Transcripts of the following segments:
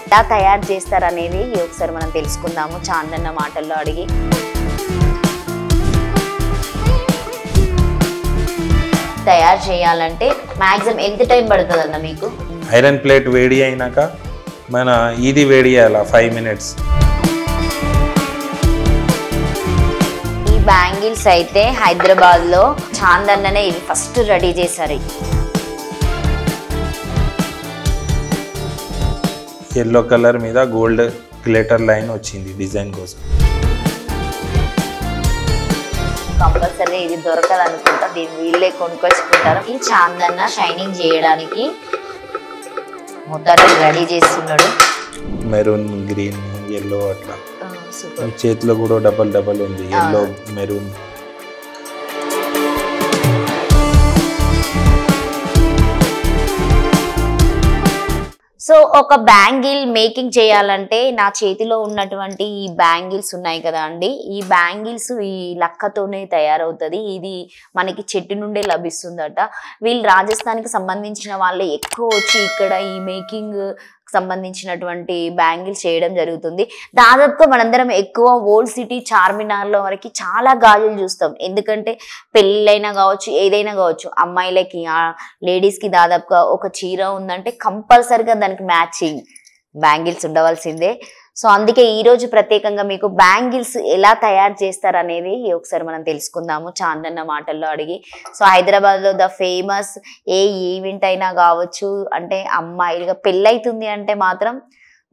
ఎలా తయారు చేస్తారు అనేది ఒకసారి మనం తెలుసుకుందాము చాందన్న మాటల్లో అడిగి. తయారు చేయాలంటే మాక్సిమం ఎంత టైం పడుతుంది అన్న మీకు? ఐరన్ ప్లేట్ వేడి అయినాక మన ఇది వేడి చేయాలి 5 minutes. ఈ బ్యాంగిల్స్ అయితే హైదరాబాద్ లో చాందన్ననే ఇది ఫస్ట్ రెడీ చేశారు. ఎల్లో కలర్ మీద గోల్డ్ గ్లిటర్ లైన్ వచ్చింది డిజైన్ కోసం. కంపల్సరీ ఇది దొరకదు అనుకుంటా, దీన్ని వీళ్ళే కొనుక్కొచ్చుకుంటారు. ఈ చాందన్న షైనింగ్ చేయడానికి మొత్తం రెడీ చేస్తున్నాడు. మెరూన్, గ్రీన్, ఎల్లో అట్లా చేతిలో కూడా డబల్ ఉంది, ఎల్లో మెరూన్. సో ఒక బ్యాంగిల్ మేకింగ్ చేయాలంటే నా చేతిలో ఉన్నటువంటి ఈ బ్యాంగిల్స్ ఉన్నాయి కదా అండి, ఈ బ్యాంగిల్స్ ఈ లక్కతోనే తయారవుతుంది. ఇది మనకి చెట్టు నుండే లభిస్తుందట. వీళ్ళు రాజస్థాన్కి సంబంధించిన వాళ్ళే ఎక్కువ వచ్చి ఇక్కడ ఈ మేకింగ్ సంబంధించినటువంటి బ్యాంగిల్స్ చేయడం జరుగుతుంది. దాదాపుగా మనందరం ఎక్కువ ఓల్డ్ సిటీ చార్మినార్లో వరకు చాలా గాజులు చూస్తాం. ఎందుకంటే పెళ్ళైనా కావచ్చు, ఏదైనా కావచ్చు, అమ్మాయిలకి లేడీస్కి దాదాపుగా ఒక చీర ఉందంటే కంపల్సరిగా దానికి మ్యాచింగ్ బ్యాంగిల్స్ ఉండవలసిందే. సో అందుకే ఈరోజు ప్రత్యేకంగా మీకు బ్యాంగిల్స్ ఎలా తయారు చేస్తారు అనేది ఒకసారి మనం తెలుసుకుందాము చాందన్న మాటల్లో అడిగి. సో హైదరాబాద్లో ద ఫేమస్ ఏ ఈవెంట్ అయినా కావచ్చు, అంటే అమ్మాయిలుగా పెళ్ళైతుంది అంటే మాత్రం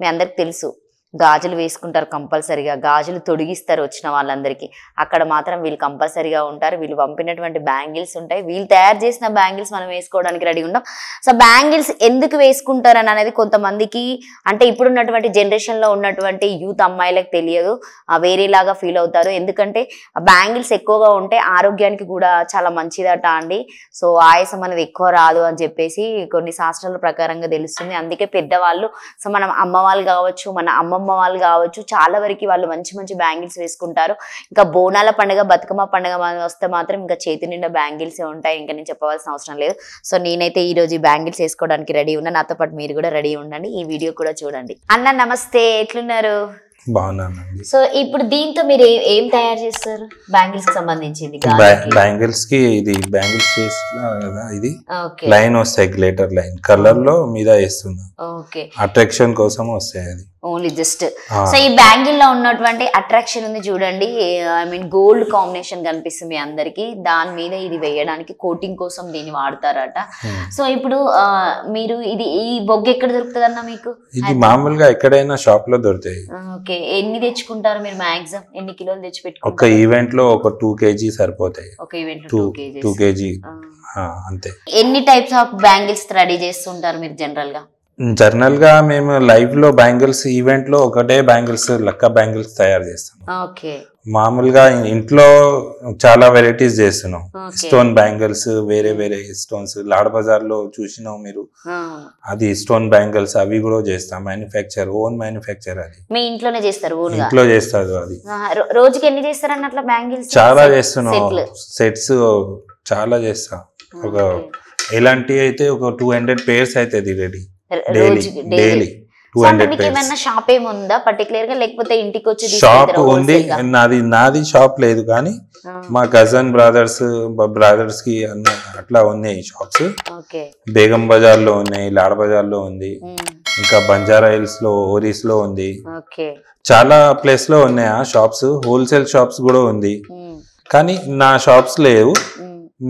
మీ అందరికి తెలుసు గాజులు వేసుకుంటారు, కంపల్సరిగా గాజులు తొడిగిస్తారు వచ్చిన వాళ్ళందరికీ. అక్కడ మాత్రం వీళ్ళు కంపల్సరిగా ఉంటారు. వీళ్ళు పంపినటువంటి బ్యాంగిల్స్ ఉంటాయి, వీళ్ళు తయారు చేసిన బ్యాంగిల్స్ మనం వేసుకోవడానికి రెడీ ఉంటాం. సో బ్యాంగిల్స్ ఎందుకు వేసుకుంటారు అని అనేది కొంతమందికి, అంటే ఇప్పుడున్నటువంటి జనరేషన్లో ఉన్నటువంటి యూత్ అమ్మాయిలకు తెలియదు, వేరేలాగా ఫీల్ అవుతారు. ఎందుకంటే బ్యాంగిల్స్ ఎక్కువగా ఉంటే ఆరోగ్యానికి కూడా చాలా మంచిదట అండి. సో ఆయాసం అనేది ఎక్కువ రాదు అని చెప్పేసి కొన్ని శాస్త్రాల ప్రకారంగా తెలుస్తుంది. అందుకే పెద్దవాళ్ళు, సో మన అమ్మ వాళ్ళు కావచ్చు, మన అమ్మమ్మ వాళ్ళు కావచ్చు, చాలా వరకు వాళ్ళు మంచి మంచి బ్యాంగిల్స్ వేసుకుంటారు. ఇంకా బోనాల పండుగ, బతుకమ్మ పండుగ వస్తే మాత్రం ఇంకా చేతి నిండా బ్యాంగిల్సే ఉంటాయి. ఇంకా నేను చెప్పవలసిన అవసరం లేదు. సో నేనైతే ఈ రోజు ఈ బ్యాంగిల్స్ వేసుకోవడానికి రెడీ ఉన్నా, నాతో పాటు మీరు కూడా రెడీ ఉండండి, ఈ వీడియో కూడా చూడండి. అన్న నమస్తే, ఎట్లున్నారు? బాగున్నానండి. సో ఇప్పుడు దీంతో మీరు ఏం తయారు చేస్తారు బ్యాంగిల్స్ కి సంబంధించింది? బ్యాంగిల్స్ కి ఇది బ్యాంగిల్స్ చేస్తున్నా కదా, ఇది లైన్ వస్తాయి, గ్లిటర్ లైన్ కలర్ లో మీద వేస్తున్నా. ఓకే, అట్రాక్షన్ కోసం వస్తాయి అది ఓన్లీ జస్ట్. సో ఈ బ్యాంగిల్ లో ఉన్నటువంటి అట్రాక్షన్ ఉంది చూడండి, ఐ మీన్ గోల్డ్ కాంబినేషన్ కనిపిస్తుంది మీ అందరికి. దాని మీద ఇది వేయడానికి కోటింగ్ కోసం దీన్ని వాడతారట. సో ఇప్పుడు మీరు ఇది ఈ బొగ్గు ఎక్కడ దొరుకుతుంది అన్న మీకు? ఇది మామూలుగా ఎక్కడైనా షాప్ లో దొరుకుతాయి. ఓకే, ఎన్ని తెచ్చుకుంటారు మీరు? మాక్సిమం ఎన్ని కిలోలు తెచ్చి పెట్టుకుంటారు? ఒక ఈవెంట్ లో ఒక 2 kg సరిపోతాయి. ఒక ఈవెంట్ 2 kg అంతే. ఎన్ని టైప్స్ ఆఫ్ బ్యాంగిల్స్ రెడీ చేస్తుంటారు మీరు జనరల్ గా? జనరల్ గా మేము లైవ్ లో బ్యాంగిల్స్ ఈవెంట్ లో ఒకటే బ్యాంగిల్స్, లక్క బ్యాంగిల్స్ తయారు చేస్తాం. ఓకే, మామూలుగా ఇంట్లో చాలా వెరైటీస్ చేస్తున్నాం. స్టోన్ బ్యాంగిల్స్, వేరే వేరే స్టోన్స్ లాడ్ బజార్ లో చూసినాం మీరు, అది స్టోన్ బ్యాంగిల్స్, అవి కూడా చేస్తాం. Manufacture, own manufacture. అది మీ ఇంట్లోనే చేస్తారు? ఇంట్లో చేస్తారు. అది రోజుకి ఎన్ని చేస్తారు అన్నట్ల బ్యాంగిల్స్? చాలా చేస్తున్నాం, సెట్స్ చాలా చేస్తాం. ఒక ఎలాంటి అయితే ఒక 200 pairs అవుతుంది రెడీ డైలీ. 200 pairs. షాప్ ఏముందా పర్టికులర్ గా, లేకపోతే ఇంటికి వచ్చి? షాప్ ఉంది, నాది షాప్ లేదు, కానీ మా కజన్ బ్రదర్స్ కి అట్లా ఉన్నాయి షాప్స్. బేగం బజార్ లో ఉన్నాయి, లాడ్ బజార్ లో ఉంది, ఇంకా బంజారా హిల్స్ లో, ఓరీస్ లో ఉంది, చాలా ప్లేస్ లో ఉన్నాయి ఆ షాప్స్. హోల్సేల్ షాప్స్ కూడా ఉంది, కానీ నా షాప్స్ లేవు.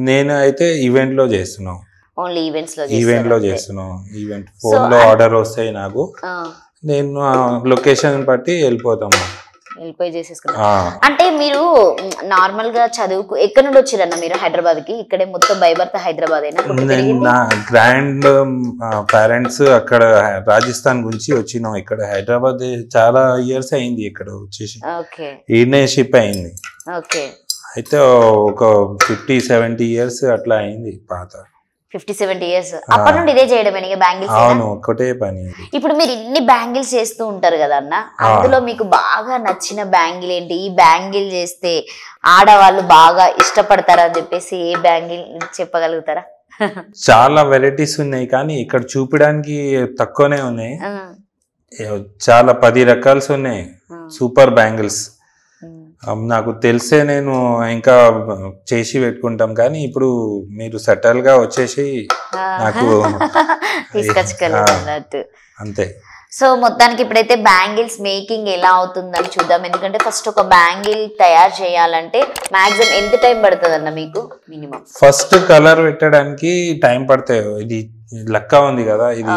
నేను అయితే ఈవెంట్ లో చేస్తున్నాను. ఓన్లీ ఈవెంట్ లో చేస్తున్నాం. ఈవెంట్ ఫోన్ లో ఆర్డర్ వస్తాయి నాకు, నేను లొకేషన్ బట్టి వెళ్ళిపోతాము, వెళ్ళిపోయి చేసేసుకున్నాం. అంటే మీరు నార్మల్ గా చదువుకు ఎక్కడ నుండి వచ్చారన్న మీరు? హైదరాబాద్ కి? ఇక్కడే మొత్తం బై బర్త్ హైదరాబాద్? నా గ్రాండ్ పేరెంట్స్ అక్కడ రాజస్థాన్ గురించి వచ్చినాం. ఇక్కడ హైదరాబాద్ చాలా ఇయర్స్ అయింది, ఇక్కడ వచ్చేసి ఈయనే షిప్ అయింది. అయితే ఒక 50-70 years అట్లా అయింది, పాత 50-70 years. అప్పటి నుండి ఇదే చేయడం బ్యాంగిల్స్? అవును, ఒకటే పని. ఇప్పుడు మీరు ఇన్ని బ్యాంగిల్స్ చేస్తూ ఉంటారు కదా అన్న, అందులో మీకు బాగా నచ్చిన బ్యాంగిల్ ఏంటి? ఈ బ్యాంగిల్ చేస్తే ఆడవాళ్ళు బాగా ఇష్టపడతారని చెప్పేసి ఏ బ్యాంగిల్ చెప్పగలుగుతారా? చాలా వెరైటీస్ ఉన్నాయి, కానీ ఇక్కడ చూపడానికి తక్కువనే ఉన్నాయి. చాలా 10 రకాల్స్ ఉన్నాయి సూపర్ బ్యాంగిల్స్. నాకు తెలిసే నేను ఇంకా చేసి పెట్టుకుంటాం, కానీ ఇప్పుడు మీరు సెటిల్ గా వచ్చేసి నాకు తీసుకొచ్చుకోలేదు అంతే. సో మొత్తానికి ఇప్పుడైతే బ్యాంగిల్స్ మేకింగ్ ఎలా అవుతుందని చూద్దాం. ఎందుకంటే ఫస్ట్ ఒక బ్యాంగిల్ తయారు చేయాలంటే మాక్సిమం ఎంత టైం పడుతుంది అన్న మీకు? మినిమం ఫస్ట్ కలర్ పెట్టడానికి టైం పడతాయి. ఇది లక్క ఉంది కదా, ఇది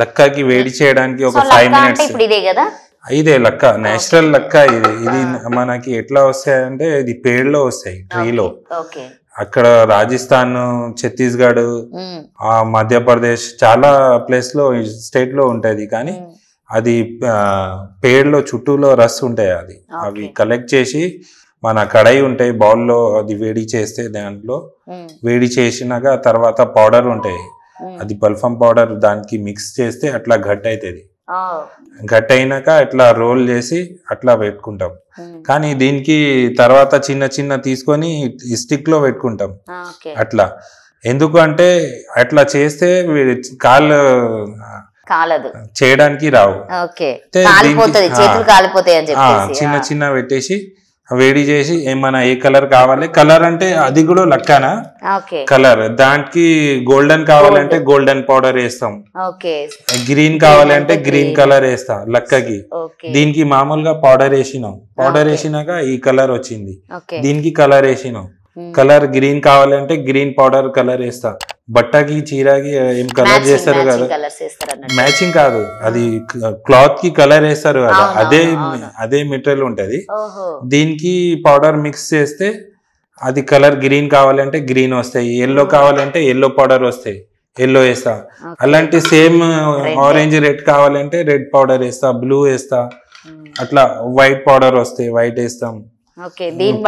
లక్కకి వేడి చేయడానికి ఒక 5 minutes. ఇప్పుడు ఇదే కదా, ఇదే లక్క, నేచురల్ లక్క. ఇది మనకి ఎట్లా వస్తాయంటే ఇది పేడ్లో వస్తాయి, ట్రీలో. అక్కడ రాజస్థాన్, ఛత్తీస్గఢ్, మధ్యప్రదేశ్ చాలా ప్లేస్ లో స్టేట్ లో ఉంటది. కానీ అది పేడ్లో చుట్టూలో రస్ ఉంటాయి. అవి కలెక్ట్ చేసి మన కడాయి ఉంటాయి బౌల్లో, అది వేడి చేస్తే దాంట్లో వేడి చేసినాక తర్వాత పౌడర్ ఉంటాయి, అది బల్ఫం పౌడర్ దానికి మిక్స్ చేస్తే అట్లా గట్ అవుతుంది. గట్ అయినాక ఇట్లా రోల్ చేసి అట్లా పెట్టుకుంటాం. కానీ దీనికి తర్వాత చిన్న చిన్న తీసుకొని స్టిక్ లో పెట్టుకుంటాం అట్లా. ఎందుకు అంటే అట్లా చేస్తే కాలు చేయడానికి రావు, చిన్న చిన్న పెట్టేసి వేడి చేసి ఏమన్నా ఏ కలర్ కావాలి, కలర్ అంటే అది కూడా లక్కనా కలర్, దానికి గోల్డెన్ కావాలంటే గోల్డెన్ పౌడర్ వేస్తాం, గ్రీన్ కావాలంటే గ్రీన్ కలర్ వేస్తాం లక్కకి. దీనికి మామూలుగా పౌడర్ వేసినాం, పౌడర్ వేసినాక ఈ కలర్ వచ్చింది, దీనికి కలర్ వేసినాం, కలర్ గ్రీన్ కావాలంటే గ్రీన్ పౌడర్ కలర్ వేస్తా. బట్టకి చీరకి ఏం కలర్ చేస్తారు కదా, మ్యాచింగ్ కాదు, అది క్లాత్ కి కలర్ వేస్తారు కదా, అదే మెటీరియల్ ఉంటది. దీనికి పౌడర్ మిక్స్ చేస్తే అది కలర్ గ్రీన్ కావాలంటే గ్రీన్ వస్తాయి, ఎల్లో కావాలంటే ఎల్లో పౌడర్ వస్తాయి, ఎల్లో వేస్తా. అలాంటి సేమ్ ఆరెంజ్ రెడ్ కావాలంటే రెడ్ పౌడర్ వేస్తా, బ్లూ వేస్తా. అట్లా వైట్ పౌడర్ వస్తాయి, వైట్ వేస్తాం.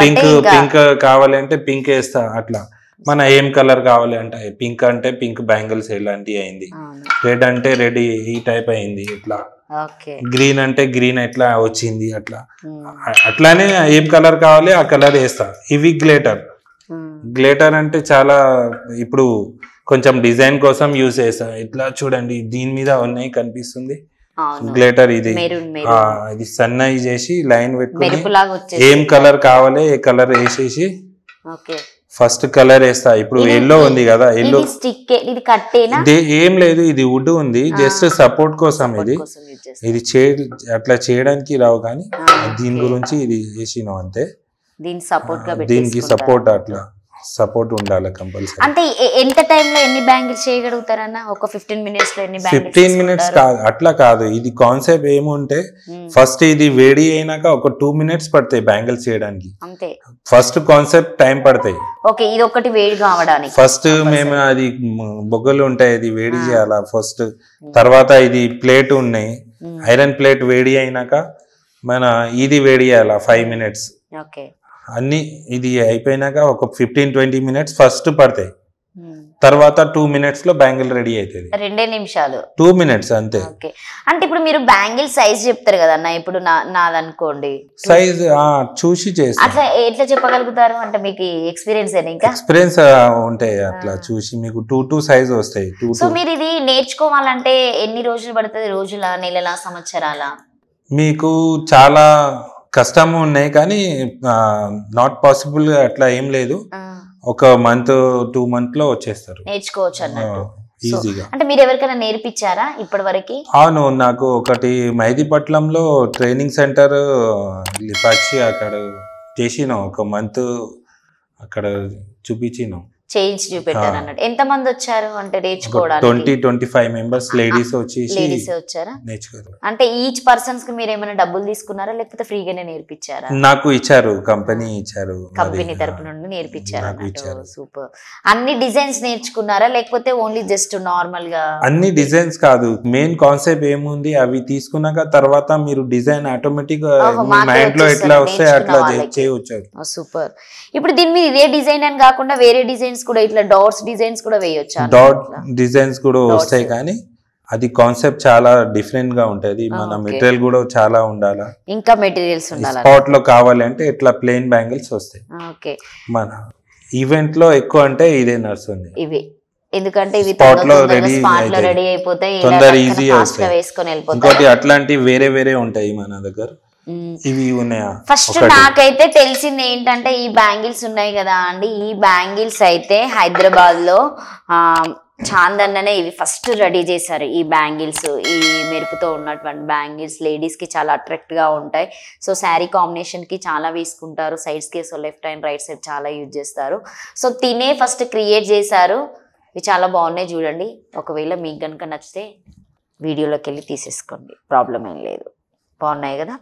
పింక్ కావాలంటే పింక్ వేస్తా. అట్లా మన ఏం కలర్ కావాలి అంటే పింక్ అంటే పింక్ బ్యాంగిల్స్ ఇలాంటివి అయింది, రెడ్ అంటే రెడ్ ఈ టైప్ అయింది, ఇట్లా గ్రీన్ అంటే గ్రీన్ ఎట్లా వచ్చింది అట్లా. అట్లానే ఏం కలర్ కావాలి ఆ కలర్ వేస్తా. ఇవి గ్లేటర్ అంటే చాలా ఇప్పుడు కొంచెం డిజైన్ కోసం యూజ్ చేస్తా. ఇట్లా చూడండి దీని మీద ఉన్నాయి కనిపిస్తుంది గ్లేటర్, ఇది సన్నయి చేసి లైన్ పెట్టుకుని ఏం కలర్ కావాలి ఏ కలర్ వేసేసి ఫస్ట్ కలర్ వేస్తా. ఇప్పుడు ఎల్లో ఉంది కదా, ఎల్లో ఏం లేదు, ఇది వుడ్ ఉంది, జస్ట్ సపోర్ట్ కోసం. ఇది అట్లా చేయడానికి రావు, కానీ దీని గురించి ఇది వేసినాం అంతే. దీనికి సపోర్ట్ అట్లా సపోర్ట్ ఉండాలి కంపల్సరీ. అంటే ఎంత టైంలో ఎన్ని బ్యాంగిల్స్ చేయగలుగుతారన్న? ఒక 15 minutes లో ఎన్ని బ్యాంగిల్స్? 15 minutes కాదు, అట్లా కాదు. ఇది కాన్సెప్ట్ ఏముంటే ఫస్ట్ ఇది వేడి అయినాక ఒక 2 minutes పడతాయి బ్యాంగిల్స్ చేయడానికి అంతే. ఫస్ట్ కాన్సెప్ట్ టైం పడతాయి. ఓకే, ఇది ఒకటి వేడి కావడానికి ఫస్ట్ మేము అది బొగ్గలు ఉంటాయి, ఇది వేడి చేయాలా ఫస్ట్. తర్వాత ఇది ప్లేట్ ఉన్నాయి, ఐరన్ ప్లేట్ వేడి అయినాక మన ఇది వేడి చేయాలా 5 minutes. ఓకే, అన్ని ఇది అయిపోయినాక ఒక 15-20 minutes ఫస్ట్ పడతాయి. తర్వాత 2 minutes లో బ్యాంగిల్ రెడీ అవుతుంది. 2 నిమిషాలు 2 minutes అంతే. అంటే ఇప్పుడు మీరు బ్యాంగిల్ సైజ్ చెప్తారు కదన్న, ఇప్పుడు నాదనుకోండి సైజ్ చూసి చేస్తా. అట్లా ఎట్లా చెప్పగలుగుతారు అంటే మీకు ఎక్స్పీరియన్స్ ఎక్స్పీరియన్స్ ఉంటాయి, అట్లా చూసి మీకు 2 సైజ్ వస్తాయి. సో మీరు ఇది నేర్చుకోవాలంటే ఎన్ని రోజులు పడుతుంది? రోజుల, నెలల, సంవత్సరాల? మీకు చాలా కష్టం ఉన్నాయి, కానీ నాట్ పాసిబుల్ అట్లా ఏం లేదు. ఒక మంత్ 2 months లో వచ్చేస్తారు, నేర్చుకోవచ్చు అన్నట్టు ఈజీగా. అంటే మీరు ఎవరికైనా నేర్పించారా ఇప్పటి వరకు? అవును, నాకు ఒకటి మైదీపట్నంలో ట్రైనింగ్ సెంటర్ లిపాక్షి అక్కడ చేసినాం, ఒక మంత్ అక్కడ చూపించినాం, చేంజ్ చూపెట్టారు అన్నట్టు. ఎంత మంది వచ్చారు అంటే నేర్చుకోవడానికి? 20-25 members లేడీస్ వచ్చారా నేర్చుకోరు? అంటే ఈచ్ పర్సన్స్ కి మీరు ఏమైనా డబ్బులు తీసుకున్నారా లేకపోతే ఫ్రీగానే నేర్పించారా? నాకు ఇచ్చారు, కంపెనీ ఇచ్చారు, కంపెనీ తరపు నుండి నేర్పించారు. సూపర్. అన్ని డిజైన్స్ నేర్చుకున్నారా లేకపోతే ఓన్లీ జస్ట్ నార్మల్ గా? అన్ని డిజైన్స్ కాదు, మెయిన్ కాన్సెప్ట్ ఏముంది అవి తీసుకున్నాక తర్వాత మీరు డిజైన్ ఆటోమేటిక్ మైండ్ లో ఎట్లా వస్తే అట్లా చేయవచ్చు. సూపర్. ఇప్పుడు దీని మీద ఇదే డిజైన్ అని కాకుండా వేరే డిజైన్స్ కూడా, ఇట్లా డాట్స్ డిజైన్స్ కూడా వేయొచ్చా? డాట్ డిజైన్స్ కూడా వస్తాయి, కానీ అది కాన్సెప్ట్ చాలా డిఫరెంట్ గా ఉంటది. మన మెటీరియల్ కూడా చాలా ఉండాలా, ఇంకా మెటీరియల్స్ ఉండాలి. స్పాట్ లో కావాలంటే ఇట్లా ప్లెయిన్ బ్యాంగిల్స్ వస్తాయి. మన ఈవెంట్ లో ఎక్కువ అంటే ఇదే నడుస్తుంది. ఇవి ఎందుకంటే ఇవి Spot లో ready స్పాట్ లో అవుతాయి. రెడీ అయిపోతాయి తొందర easy ఫాస్ట్ గా వస్తాయి. వేసుకొని వెళ్ళిపోతాయి. ఇంకోటి అట్లాంటి వేరే వేరే ఉంటాయి మన దగ్గర. ఇవి ఉన్నాయా? ఫస్ట్ నాకైతే తెలిసింది ఏంటంటే ఈ బ్యాంగిల్స్ ఉన్నాయి కదా అండి, ఈ బ్యాంగిల్స్ అయితే హైదరాబాద్ లో చాందన్ననే ఇవి ఫస్ట్ రెడీ చేశారు. ఈ బ్యాంగిల్స్, ఈ మెరుపుతో ఉన్నటువంటి బ్యాంగిల్స్ లేడీస్ కి చాలా అట్రాక్ట్ గా ఉంటాయి. సో శారీ కాంబినేషన్ కి చాలా వేసుకుంటారు, సైడ్స్ కి so left and right side చాలా యూజ్ చేస్తారు. సో తినే ఫస్ట్ క్రియేట్ చేశారు. ఇవి చాలా బాగున్నాయి చూడండి. ఒకవేళ మీకు కనుక నచ్చితే వీడియోలోకి వెళ్ళి తీసేసుకోండి, ప్రాబ్లం ఏం లేదు. బాగున్నాయి కదా.